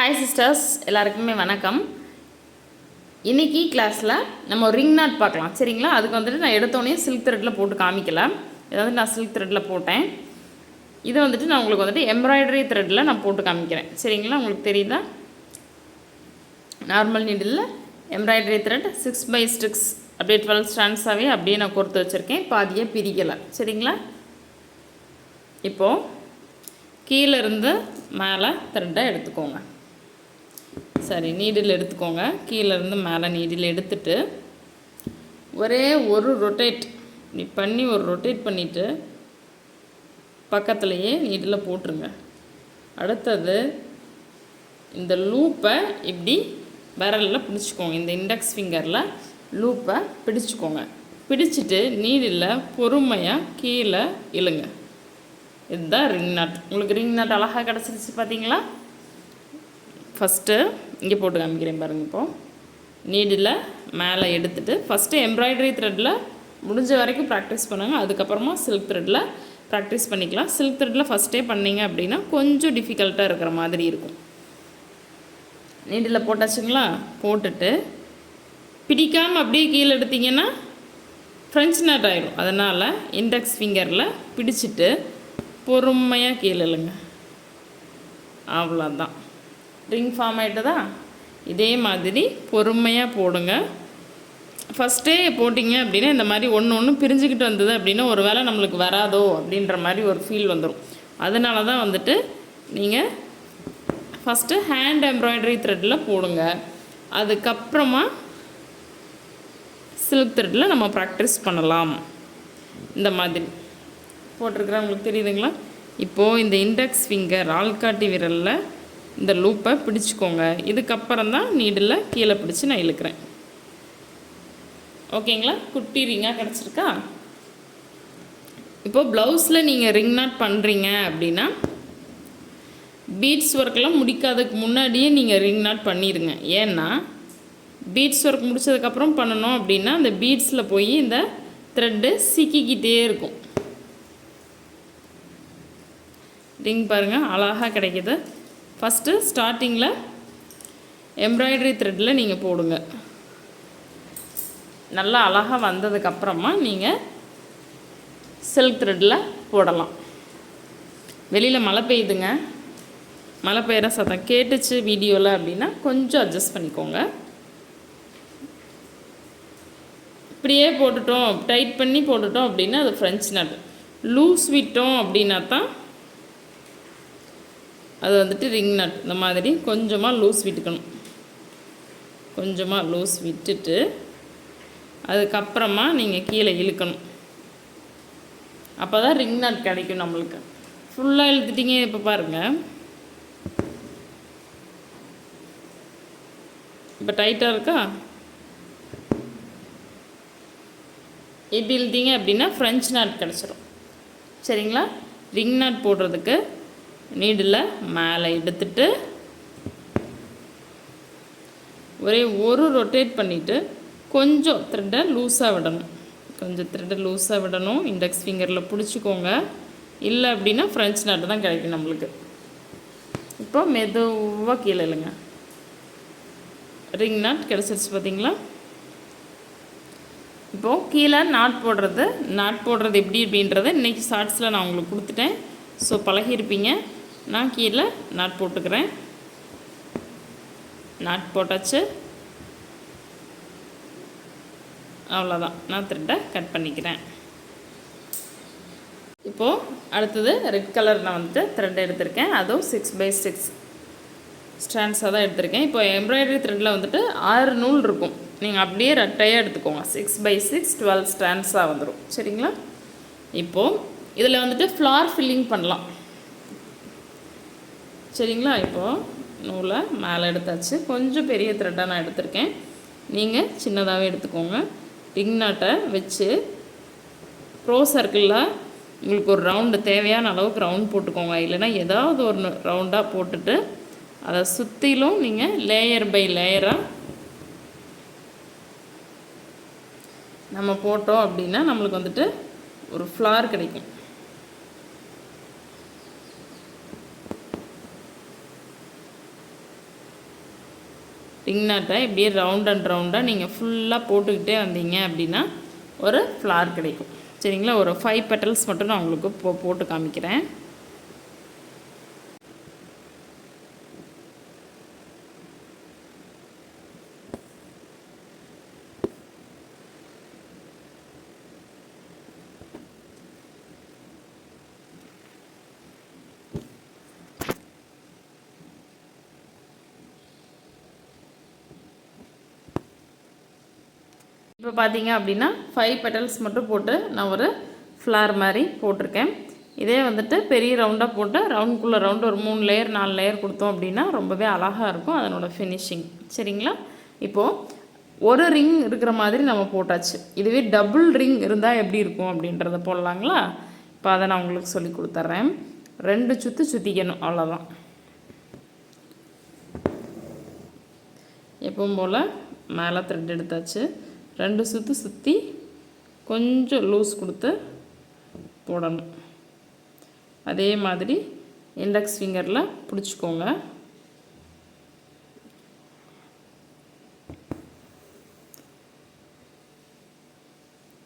Hi sisters, எல்லாருக்குமே வணக்கம். இன்றைக்கி கிளாஸில் நம்ம ரிங் நாட் பார்க்கலாம். சரிங்களா? அதுக்கு வந்துட்டு நான் எடுத்தோடனே சில்க் த்ரெட்டில் போட்டு காமிக்கல. இதை நான் சில்க் த்ரெட்டில் போட்டேன். இதை வந்துட்டு நான் உங்களுக்கு வந்துட்டு எம்ப்ராய்டரி த்ரெட்டில் நான் போட்டு காமிக்கிறேன். சரிங்களா? உங்களுக்கு தெரியுதா? Normal needle embroidery thread 6x6 அப்படியே 12 ஸ்டாண்ட்ஸாகவே அப்படியே நான் கொடுத்து வச்சுருக்கேன். பாதியை பிரிக்கலை. சரிங்களா? இப்போது கீழேருந்து மேலே த்ரெட்டை எடுத்துக்கோங்க. சரி, நீடில் எடுத்துக்கோங்க. கீழேருந்து மேலே நீடில் எடுத்துட்டு ஒரே ஒரு ரொட்டேட் பண்ணி ரொட்டேட் பண்ணிவிட்டு பக்கத்துலேயே நீடில் போட்டுருங்க. அடுத்தது இந்த லூப்பை இப்படி விரலில் பிடிச்சிக்கோங்க. இந்த இண்டெக்ஸ் ஃபிங்கரில் லூப்பை பிடிச்சிக்கோங்க. பிடிச்சிட்டு நீடில் பொறுமையாக கீழே இழுங்க. இதுதான் ரிங் நாட். உங்களுக்கு ரிங் நாட் அழகாக கிடச்சிருச்சு பார்த்தீங்களா? ஃபஸ்ட்டு இங்கே போட்டு காமிக்கிறேன் பாருங்கள். இப்போது நீடில் மேலே எடுத்துகிட்டு ஃபஸ்ட்டு எம்ப்ராய்டரி த்ரெட்டில் முடிஞ்ச வரைக்கும் ப்ராக்டிஸ் பண்ணுங்கள். அதுக்கப்புறமா சில்க் த்ரெட்டில் ப்ராக்டிஸ் பண்ணிக்கலாம். சில்க் த்ரெட்டில் ஃபஸ்ட்டே பண்ணிங்க அப்படின்னா கொஞ்சம் டிஃபிகல்ட்டாக இருக்கிற மாதிரி இருக்கும். நீடில் போட்டாச்சுங்களா? போட்டுட்டு பிடிக்காமல் அப்படியே கீழே எடுத்திங்கன்னா ஃப்ரெஞ்ச் நாட் ஆகிடும். அதனால் இண்டெக்ஸ் ஃபிங்கரில் பிடிச்சிட்டு பொறுமையாக கீழே இழுங்க. அவ்வளோதான். ரிங் ஃபார்ம் ஆகிட்டதா? இதே மாதிரி பொறுமையாக போடுங்க. ஃபஸ்ட்டே போட்டிங்க அப்படின்னா இந்த மாதிரி ஒன்று பிரிஞ்சுக்கிட்டு வந்தது அப்படின்னா ஒரு வேளை நம்மளுக்கு வராதோ அப்படின்ற மாதிரி ஒரு ஃபீல் வந்துடும். அதனால தான் வந்துட்டு நீங்கள் ஃபஸ்ட்டு ஹேண்ட் எம்ப்ராய்டரி த்ரெட்டில் போடுங்க. அதுக்கப்புறமா சில்க் த்ரெட்டில் நம்ம ப்ராக்டிஸ் பண்ணலாம். இந்த மாதிரி போட்டிருக்கிறேன். உங்களுக்கு தெரியுதுங்களா? இப்போது இந்த இண்டெக்ஸ் ஃபிங்கர் ஆள்காட்டி விரலில் இந்த லூப்பை பிடிச்சிக்கோங்க. இதுக்கப்புறம் தான் நீடில் கீழே பிடிச்சி நான் இழுக்கிறேன். ஓகேங்களா? குட்டி ரிங்காக கிடச்சிருக்கா? இப்போது ப்ளவுஸில் நீங்கள் ரிங் நாட் பண்ணுறீங்க அப்படின்னா பீட்ஸ் ஒர்க்கெல்லாம் முடிக்காததுக்கு முன்னாடியே நீங்கள் ரிங் நாட் பண்ணிடுங்க. ஏன்னா பீட்ஸ் ஒர்க் முடித்ததுக்கப்புறம் பண்ணணும் அப்படின்னா அந்த பீட்ஸில் போய் இந்த த்ரெட்டு சிக்கிக்கிட்டே இருக்கும். ரிங் பாருங்கள் அழகாக கிடைக்கிது. ஃபஸ்ட்டு ஸ்டார்டிங்கில் எம்ப்ராய்டரி த்ரெட்டில் நீங்கள் போடுங்க. நல்லா அழகாக வந்ததுக்கப்புறமா நீங்கள் சில்க் த்ரெட்டில் போடலாம். வெளியில் மழை பெய்யுதுங்க. மழை பெய்கிற சத்தம் கேட்டுச்சு வீடியோவில் அப்படின்னா கொஞ்சம் அட்ஜஸ்ட் பண்ணிக்கோங்க. இப்படியே போட்டுட்டோம், டைட் பண்ணி போட்டுட்டோம் அப்படின்னா அது ஃப்ரெஞ்ச் நாட். லூஸ் விட்டோம் அப்படின்னா தான் அது வந்துட்டு ரிங் நாட். இந்த மாதிரி கொஞ்சமாக லூஸ் விட்டுக்கணும். கொஞ்சமாக லூஸ் விட்டுட்டு அதுக்கப்புறமா நீங்கள் கீழே இழுக்கணும். அப்போ தான் ரிங் நாட் கிடைக்கும் நம்மளுக்கு. ஃபுல்லாக இழுத்துட்டிங்க. இப்போ பாருங்கள், இப்போ டைட்டாக இருக்கா? இப்படி இழுத்தீங்க அப்படின்னா ஃப்ரெஞ்ச் நாட் கிடச்சிரும். சரிங்களா? ரிங் நாட் போடுறதுக்கு நீடில் மேலே எடுத்துட்டு ஒரே ஒரு ரொட்டேட் பண்ணிவிட்டு கொஞ்சம் த்ரெட்டை லூஸாக விடணும். கொஞ்சம் த்ரெட்டை லூஸாக விடணும். இண்டெக்ஸ் ஃபிங்கரில் பிடிச்சிக்கோங்க. இல்லை அப்படின்னா ஃப்ரெஞ்ச் நாட்டு தான் கிடைக்கும் நம்மளுக்கு. இப்போ மெதுவாக கீழே இல்லைங்க. ரிங் நாட் கிடச்சிருச்சு பார்த்தீங்களா? இப்போது கீழே நாட் போடுறது எப்படி அப்படின்றத இன்றைக்கி ஷார்ட்ஸில் நான் உங்களுக்கு கொடுத்துட்டேன். ஸோ பழகியிருப்பீங்க. நான் கீழே நாட் போட்டுக்கிறேன். நாட் போட்டாச்சு. அவ்வளோதான். நான் த்ரெட்டை கட் பண்ணிக்கிறேன். இப்போது அடுத்தது ரெட் கலர் நான் வந்துட்டு த்ரெட் எடுத்திருக்கேன். அதுவும் 6x6 ஸ்டாண்ட்ஸாக தான் எடுத்திருக்கேன். இப்போ எம்ப்ராய்டரி த்ரெட்டில் வந்துட்டு 6 நூல் இருக்கும். நீங்கள் அப்படியே ரெட்டையாக எடுத்துக்கோங்க. 6x6 12 ஸ்டாண்ட்ஸாக வந்துடும். சரிங்களா? இப்போது இதில் வந்துட்டு ஃப்ளார் ஃபில்லிங் பண்ணலாம். சரிங்களா? இப்போது நூலை மேலே எடுத்தாச்சு. கொஞ்சம் பெரிய த்ரெட்டாக நான் எடுத்திருக்கேன். நீங்கள் சின்னதாகவே எடுத்துக்கோங்க. ரிங் நாட்டை வச்சு ப்ரோ சர்க்கிளில் உங்களுக்கு ஒரு ரவுண்டு தேவையான அளவுக்கு ரவுண்ட் போட்டுக்கோங்க. இல்லைன்னா ஏதாவது ஒரு ரவுண்டாக போட்டுட்டு அதை சுற்றிலும் நீங்கள் லேயர் பை லேயராக நம்ம போட்டோம் அப்படின்னா நம்மளுக்கு வந்துட்டு ஒரு ஃப்ளார் கிடைக்கும். ரிங் நாட்டை இப்படியே ரவுண்டாக நீங்கள் ஃபுல்லாக போட்டுக்கிட்டே வந்தீங்க அப்படின்னா ஒரு ஃப்ளார் கிடைக்கும். சரிங்களா? ஒரு 5 பெட்டல்ஸ் மட்டும் நான் உங்களுக்கு போட்டு காமிக்கிறேன். இப்போ பார்த்தீங்க அப்படின்னா 5 பெட்டல்ஸ் மட்டும் போட்டு நான் ஒரு ஃப்ளார் மாதிரி போட்டிருக்கேன். இதே வந்துட்டு பெரிய ரவுண்டாக போட்டு ரவுண்டுக்குள்ளே ரவுண்டு ஒரு 3 லேயர் 4 லேயர் கொடுத்தோம் அப்படின்னா ரொம்பவே அழகாக இருக்கும் அதனோட ஃபினிஷிங். சரிங்களா? இப்போது ஒரு ரிங் இருக்கிற மாதிரி நம்ம போட்டாச்சு. இதுவே டபுள் ரிங் இருந்தால் எப்படி இருக்கும் அப்படின்றத போடலாங்களா? இப்போ அதை நான் உங்களுக்கு சொல்லி கொடுத்துட்றேன். 2 சுற்று சுற்றிக்கணும், அவ்வளோதான். எப்பவும் போல் மேலே த்ரெட் எடுத்தாச்சு. 2 சுற்று சுற்றி கொஞ்சம் லூஸ் கொடுத்து போடணும். அதே மாதிரி இண்டெக்ஸ் ஃபிங்கரில் பிடிச்சிக்கோங்க.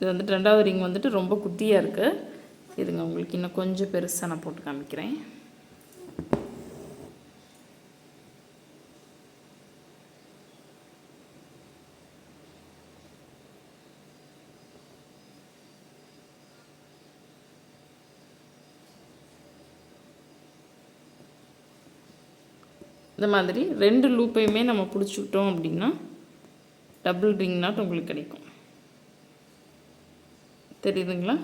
இது வந்துட்டு 2வது ரிங் வந்துட்டு ரொம்ப குட்டியாக இருக்குது. இதுங்க உங்களுக்கு இன்னும் கொஞ்சம் பெருசாக நான் போட்டு காமிக்கிறேன். இந்த மாதிரி 2 லூப்பையுமே நம்ம பிடிச்சிக்கிட்டோம் அப்படின்னா டபுள் ரிங் நாட் உங்களுக்கு கிடைக்கும். தெரியுதுங்களா?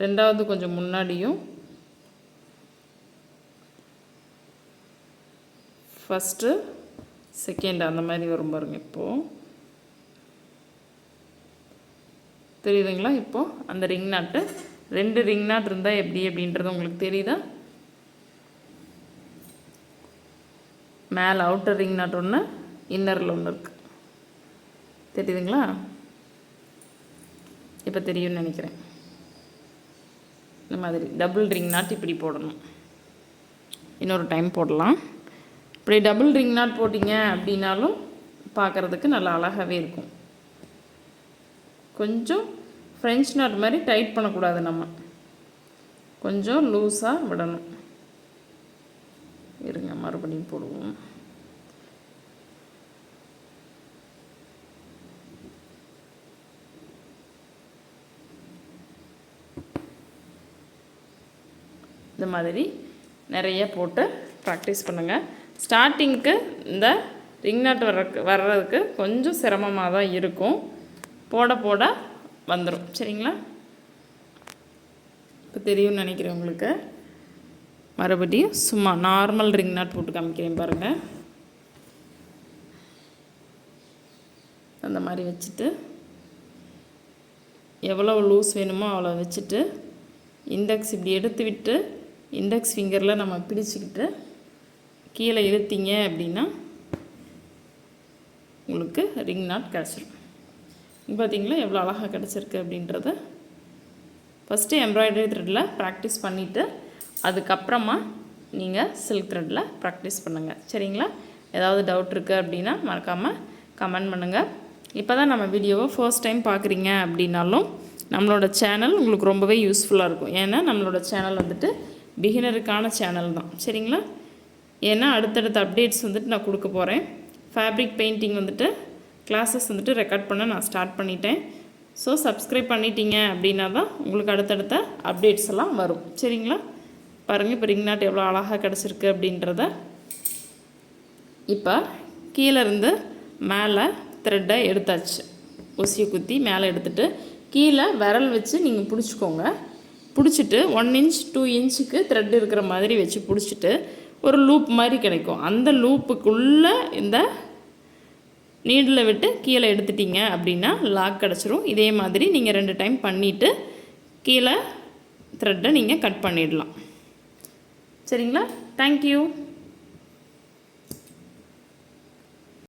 ரெண்டாவது கொஞ்சம் முன்னாடியும் ஃபஸ்ட்டு செகண்ட் அந்த மாதிரி வரும் பாருங்க. இப்போது தெரியுதுங்களா? இப்போது அந்த ரிங் நாட்டு 2 ரிங் நாட் இருந்தால் எப்படி அப்படின்றது உங்களுக்கு தெரியுதா? மேலே அவுட்டர் ரிங் நாட் ஒன்று, இன்னரில் ஒன்று இருக்குது. தெரியுதுங்களா? இப்போ தெரியும்னு நினைக்கிறேன். இந்த மாதிரி டபுள் ரிங் நாட் இப்படி போடணும். இன்னொரு டைம் போடலாம். இப்படி டபுள் ரிங் நாட் போட்டிங்க அப்படின்னாலும் பார்க்குறதுக்கு நல்லா அழகாகவே இருக்கும். கொஞ்சம் ஃப்ரெஞ்ச் நாட் மாதிரி டைட் பண்ணக்கூடாது, நம்ம கொஞ்சம் லூஸாக விடணும். இருங்க, மறுபடியும் போடுவோம். இந்த மாதிரி நிறைய போட்டு ப்ராக்டிஸ் பண்ணுங்கள். ஸ்டார்டிங்க்கு இந்த ரிங் நாட் வர்றதுக்கு கொஞ்சம் சிரமமாக தான் இருக்கும். போட போட வந்துடும். சரிங்களா? இப்போ தெரியும்னு நினைக்கிறேன் உங்களுக்கு. மறுபடியும் சும்மா நார்மல் ரிங் நாட் போட்டு காமிக்கிறேன் பாருங்கள். அந்த மாதிரி வச்சுட்டு எவ்வளோ லூஸ் வேணுமோ அவ்வளோ வச்சுட்டு இண்டெக்ஸ் இப்படி எடுத்து விட்டு இண்டெக்ஸ் ஃபிங்கரில் நம்ம பிடிச்சிக்கிட்டு கீழே இழுத்தீங்க அப்படின்னா உங்களுக்கு ரிங் நாட் கிடச்சிரும். பார்த்தீங்களா எவ்வளோ அழகாக கிடச்சிருக்கு அப்படின்றத. ஃபஸ்ட்டு எம்ப்ராய்டரி த்ரெட்டில் ப்ராக்டிஸ் பண்ணிவிட்டு அதுக்கப்புறமா நீங்கள் சில்க் த்ரெட்டில் ப்ராக்டிஸ் பண்ணுங்கள். சரிங்களா? ஏதாவது டவுட் இருக்குது அப்படின்னா மறக்காமல் கமெண்ட் பண்ணுங்கள். இப்போ தான் நம்ம வீடியோவை ஃபர்ஸ்ட் டைம் பார்க்குறீங்க அப்படின்னாலும் நம்மளோட சேனல் உங்களுக்கு ரொம்பவே யூஸ்ஃபுல்லாக இருக்கும். ஏன்னா நம்மளோட சேனல் வந்துட்டு பிகினருக்கான சேனல் தான். சரிங்களா? ஏன்னா அடுத்தடுத்த அப்டேட்ஸ் வந்துட்டு நான் கொடுக்க போகிறேன். ஃபேப்ரிக் பெயிண்டிங் வந்துட்டு கிளாஸஸ் வந்துட்டு ரெக்கார்ட் பண்ண நான் ஸ்டார்ட் பண்ணிட்டேன். ஸோ சப்ஸ்கிரைப் பண்ணிட்டீங்க அப்படின்னா தான் உங்களுக்கு அடுத்தடுத்த அப்டேட்ஸ் எல்லாம் வரும். சரிங்களா? பாருங்கள் இப்போ ரிங் நாட் எவ்வளோ அழகாக கிடச்சிருக்கு அப்படின்றத. இப்போ கீழேருந்து மேலே த்ரெட்டை எடுத்தாச்சு. ஊசியை குத்தி மேலே எடுத்துகிட்டு கீழே விரல் வச்சு நீங்கள் பிடிச்சிக்கோங்க. பிடிச்சிட்டு 1 இன்ச் 2 இன்ச்சுக்கு த்ரெட் இருக்கிற மாதிரி வச்சு பிடிச்சிட்டு ஒரு லூப் மாதிரி கிடைக்கும். அந்த லூப்புக்குள்ளே இந்த நீடில் விட்டு கீழே எடுத்துட்டிங்க அப்படின்னா லாக் கிடச்சிரும். இதே மாதிரி நீங்கள் 2 டைம் பண்ணிவிட்டு கீழே த்ரெட்டை நீங்கள் கட் பண்ணிடலாம். சரிங்களா? தேங்க்யூ.